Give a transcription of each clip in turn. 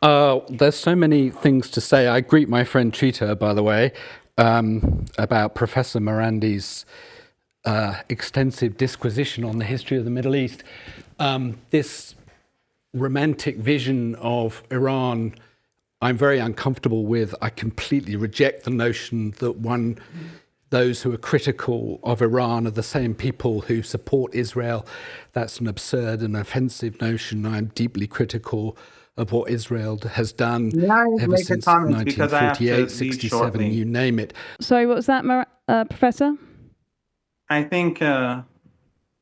There's so many things to say. I greet my friend Chita, by the way, about Professor Marandi's extensive disquisition on the history of the Middle East. This romantic vision of Iran, I'm very uncomfortable with. I completely reject the notion that those who are critical of Iran are the same people who support Israel. That's an absurd and offensive notion. I'm deeply critical of what Israel has done May I ever make a since comment because I have to 1948, leave 67, shortly? you name it. Sorry, what was that, Professor? I think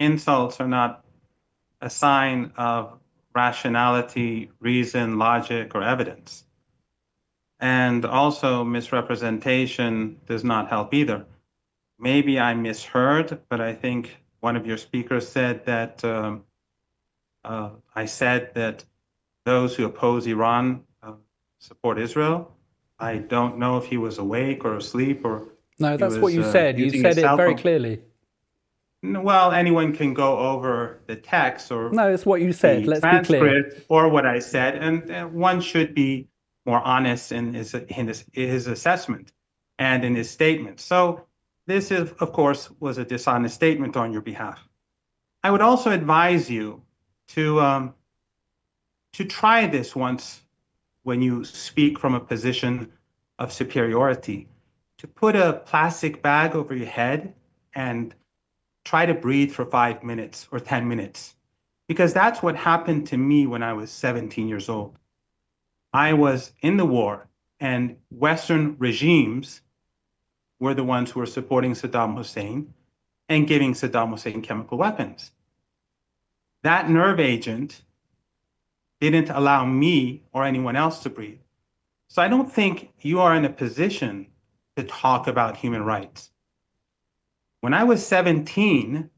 insults are not a sign of rationality, reason, logic, or evidence. And also, misrepresentation does not help either. Maybe I misheard, but I think one of your speakers said that I said that those who oppose Iran support Israel. I don't know if he was awake or asleep or No, he that's was what you said. You using his said it cell very phone. clearly. Well, anyone can go over the text or No, it's what you said. the Let's be clear. transcript or what I said, and one should be more honest in his assessment and in his statement. So this is, of course, was a dishonest statement on your behalf. I would also advise you to try this once when you speak from a position of superiority, to put a plastic bag over your head and try to breathe for 5 minutes or 10 minutes, because that's what happened to me when I was 17 years old. I was in the war, and Western regimes were the ones who were supporting Saddam Hussein and giving Saddam Hussein chemical weapons. That nerve agent didn't allow me or anyone else to breathe. So I don't think you are in a position to talk about human rights. When I was 17,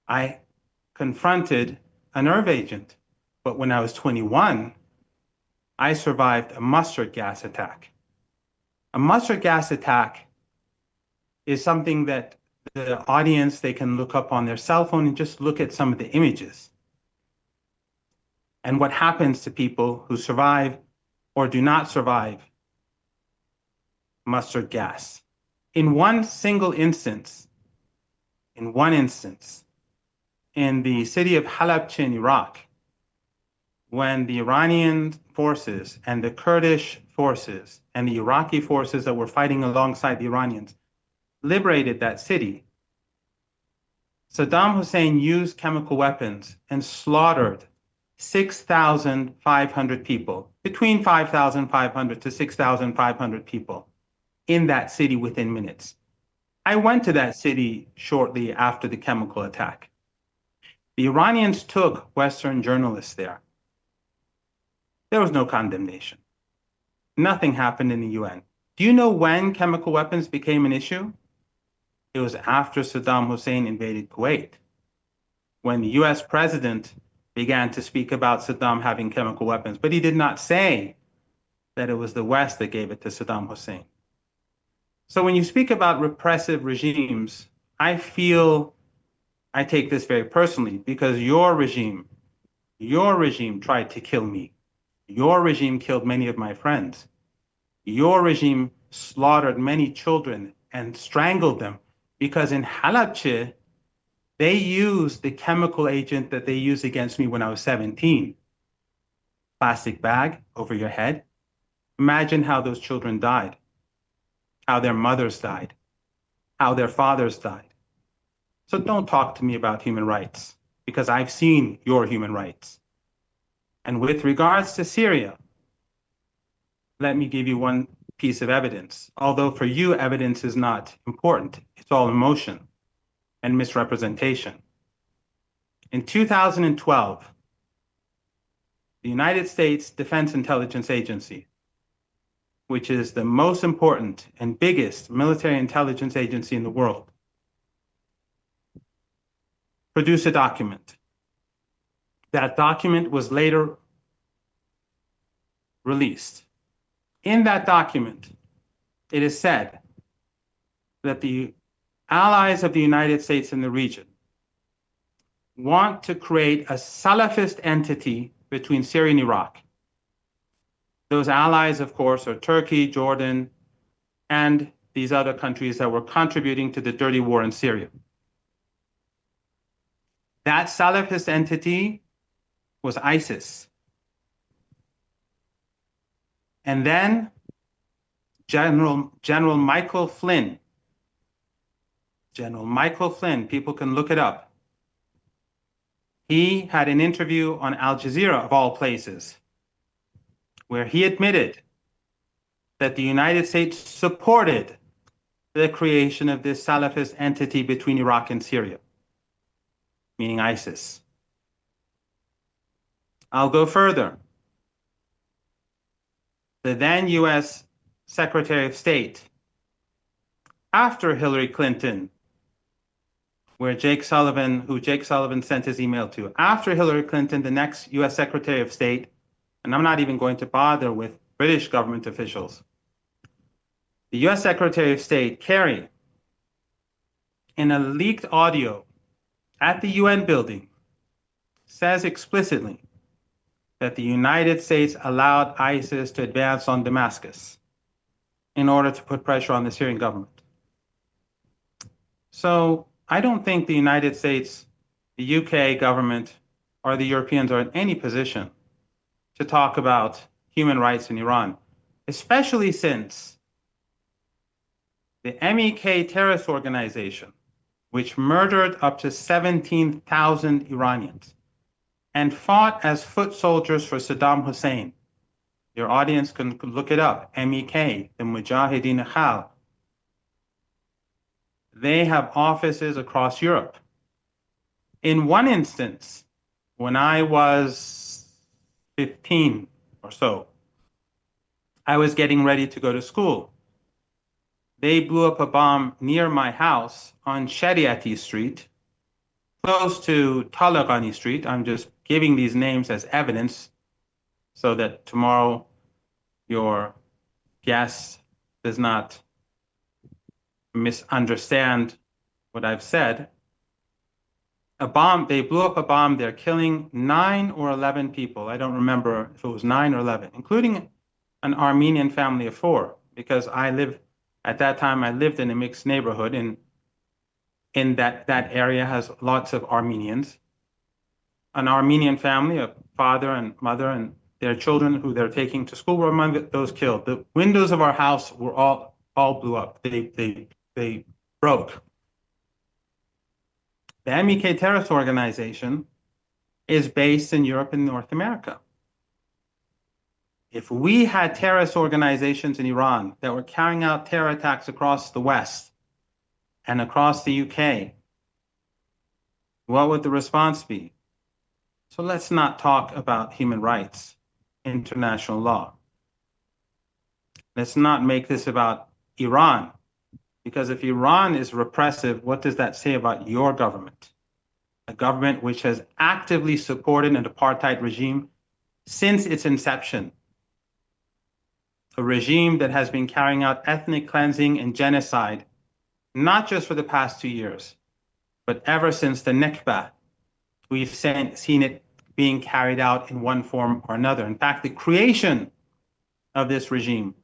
I confronted a nerve agent. But when I was 21, I survived a mustard gas attack. A mustard gas attack is something that the audience, they can look up on their cell phone and just look at some of the images. And what happens to people who survive or do not survive mustard gas. In one single instance, in the city of Halabja in Iraq, when the Iranian forces and the Kurdish forces and the Iraqi forces that were fighting alongside the Iranians liberated that city, Saddam Hussein used chemical weapons and slaughtered 6,500 people, between 5,500 to 6,500 people in that city within minutes. I went to that city shortly after the chemical attack. The Iranians took Western journalists there. There was no condemnation. Nothing happened in the UN. Do you know when chemical weapons became an issue? It was after Saddam Hussein invaded Kuwait, when the US president began to speak about Saddam having chemical weapons, but he did not say that it was the West that gave it to Saddam Hussein. So when you speak about repressive regimes, I feel I take this very personally, because your regime tried to kill me. Your regime killed many of my friends. Your regime slaughtered many children and strangled them, because in Halabja, they used the chemical agent that they used against me when I was 17. Plastic bag over your head. Imagine how those children died, how their mothers died, how their fathers died. So don't talk to me about human rights, because I've seen your human rights. And with regards to Syria, let me give you one piece of evidence. Although for you, evidence is not important. It's all emotion and misrepresentation. In 2012, the United States Defense Intelligence Agency, which is the most important and biggest military intelligence agency in the world, produced a document. That document was later released. In that document, it is said that the allies of the United States in the region want to create a Salafist entity between Syria and Iraq. Those allies, of course, are Turkey, Jordan, and these other countries that were contributing to the dirty war in Syria. That Salafist entity was ISIS. And then General Michael Flynn, people can look it up. He had an interview on Al Jazeera, of all places, where he admitted that the United States supported the creation of this Salafist entity between Iraq and Syria, meaning ISIS. I'll go further. The then US Secretary of State, after Hillary Clinton, who Jake Sullivan sent his email to, after Hillary Clinton, the next US Secretary of State, and I'm not even going to bother with British government officials, the US Secretary of State, Kerry, in a leaked audio at the UN building, says explicitly that the United States allowed ISIS to advance on Damascus in order to put pressure on the Syrian government. So I don't think the United States, the UK government, or the Europeans are in any position to talk about human rights in Iran, especially since the MEK terrorist organization, which murdered up to 17,000 Iranians and fought as foot soldiers for Saddam Hussein. Your audience can look it up, MEK, the Mujahideen Khal. They have offices across Europe. In one instance, when I was 15 or so, I was getting ready to go to school. They blew up a bomb near my house on Shariati Street, close to Talagani Street. I'm just giving these names as evidence so that tomorrow your guest does not misunderstand what I've said. They blew up a bomb there, killing 9 or 11 people. I don't remember if it was 9 or 11, including an Armenian family of 4, because at that time, I lived in a mixed neighborhood, and in that area has lots of Armenians. An Armenian family, a father and mother and their children who they're taking to school were among those killed. The windows of our house were all blew up. They broke. The MEK terrorist organization is based in Europe and North America. If we had terrorist organizations in Iran that were carrying out terror attacks across the West and across the UK, what would the response be? So let's not talk about human rights, international law. Let's not make this about Iran, because if Iran is repressive, what does that say about your government? A government which has actively supported an apartheid regime since its inception. A regime that has been carrying out ethnic cleansing and genocide, not just for the past 2 years, but ever since the Nakba. We've seen it being carried out in one form or another. In fact, the creation of this regime,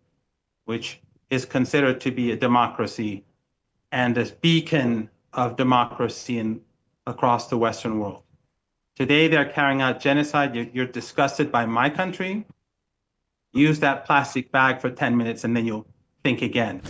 which is considered to be a democracy and a beacon of democracy across the Western world. Today, they're carrying out genocide. You're disgusted by my country. Use that plastic bag for 10 minutes and then you'll think again.